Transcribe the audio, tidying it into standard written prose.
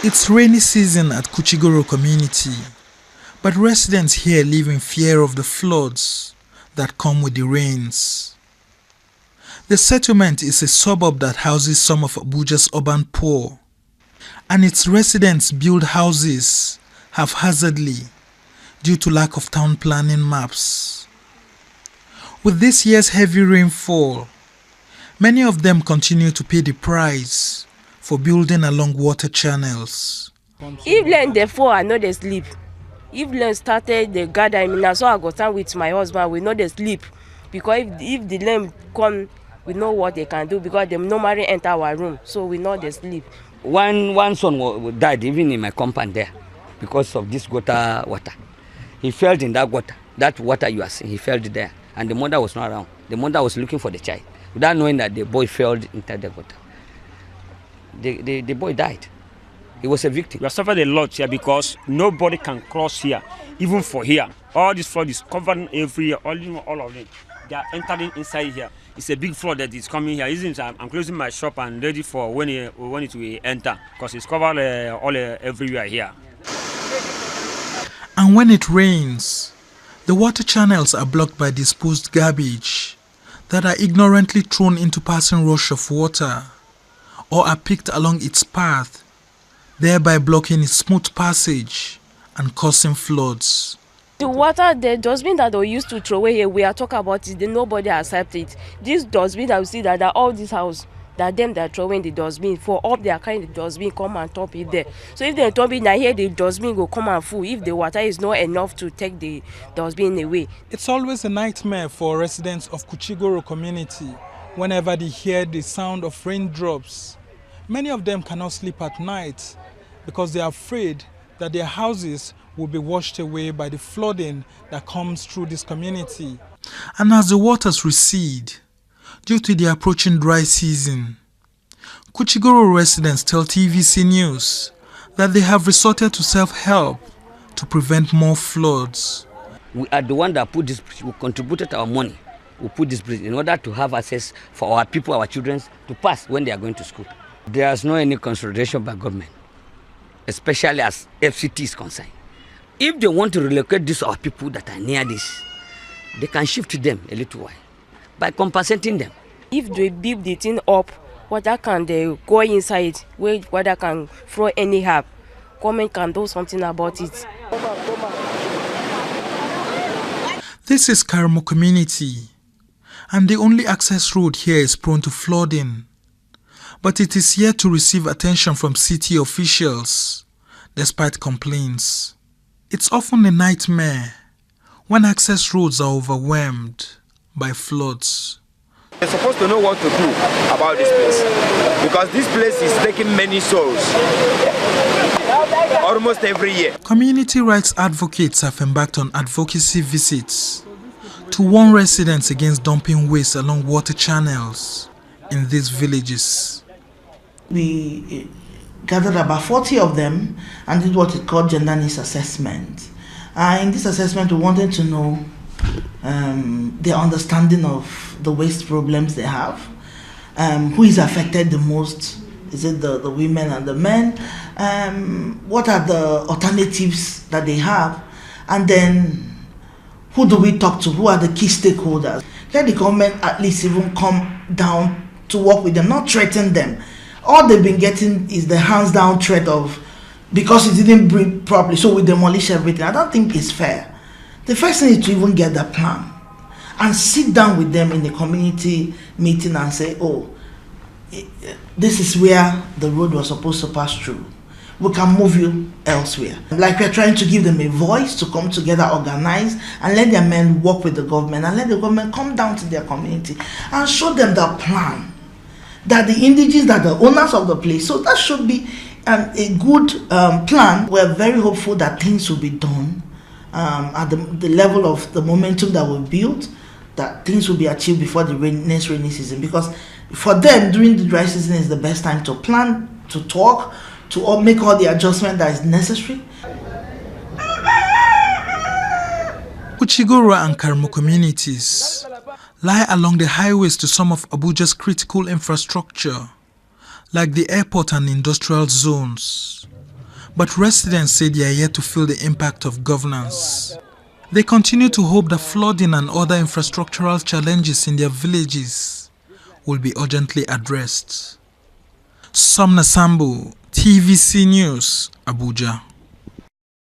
It's rainy season at Kuchigoro community, but residents here live in fear of the floods that come with the rains. The settlement is a suburb that houses some of Abuja's urban poor, and its residents build houses haphazardly due to lack of town planning maps. With this year's heavy rainfall, many of them continue to pay the price for building along water channels. If land dey fall, I know they sleep. If land started the gathering, now so I go stand with my husband, we know they sleep. Because if the land come, we know what they can do because they normally enter our room, so we know they sleep. One son died even in my compound there because of this gutter water. He fell in that water. That water you are seeing, he fell there. And the mother was not around. The mother was looking for the child without knowing that the boy fell into the water. The boy died. He was a victim. We have suffered a lot here because nobody can cross here, even for here. All this flood is covering every all of them. They are entering inside here. It's a big flood that is coming here. Isn't it? I'm closing my shop and ready for when it will enter because it's covered everywhere here. And when it rains, the water channels are blocked by disposed garbage that are ignorantly thrown into passing rush of water or are picked along its path, thereby blocking its smooth passage and causing floods. The water, the dustbin that they used to throw away here, we are talking about it, nobody accepts it. This dustbin that we see that all this house, that them that throw in the dustbin, for up their kind of dustbin, come and top it there. So if they top it, now here the dustbin will come and full if the water is not enough to take the dustbin away. It's always a nightmare for residents of Kuchigoro community whenever they hear the sound of raindrops. Many of them cannot sleep at night because they are afraid that their houses will be washed away by the flooding that comes through this community. And as the waters recede, due to the approaching dry season, Kuchigoro residents tell TVC News that they have resorted to self-help to prevent more floods. We are the one that put this bridge. We contributed our money. We put this bridge in order to have access for our people, our children, to pass when they are going to school. There is no any consideration by government, especially as FCT is concerned. If they want to relocate these our people that are near this, they can shift them a little while by compensating them. If they build the thing up, water can they go inside, where water can flow anyhow. Government can do something about it. This is Karmo community, and the only access road here is prone to flooding. But it is yet to receive attention from city officials, despite complaints. It's often a nightmare when access roads are overwhelmed by floods. They're supposed to know what to do about this place because this place is taking many souls almost every year. Community rights advocates have embarked on advocacy visits to warn residents against dumping waste along water channels in these villages. We gathered about 40 of them and did what is called gender needs assessment. In this assessment, we wanted to know their understanding of the waste problems they have, who is affected the most, is it the women and the men, what are the alternatives that they have, and then who do we talk to, who are the key stakeholders. Let the government at least even come down to work with them, not threaten them. All they've been getting is the hands down threat of, because it didn't breathe properly, so we demolish everything. I don't think it's fair. The first thing is to even get the plan and sit down with them in the community meeting and say, oh, this is where the road was supposed to pass through. We can move you elsewhere. Like we're trying to give them a voice to come together, organize, and let their men work with the government and let the government come down to their community and show them the plan. That the indigenous, that the owners of the place, so that should be a good plan. We're very hopeful that things will be done at the level of the momentum that we built, that things will be achieved before the next rainy season. Because for them, during the dry season is the best time to plan, to talk, to make all the adjustment that is necessary. Kuchigoro and Karmo communities lie along the highways to some of Abuja's critical infrastructure, like the airport and industrial zones. But residents say they are yet to feel the impact of governance. They continue to hope that flooding and other infrastructural challenges in their villages will be urgently addressed. Sumner Sambo, TVC News, Abuja.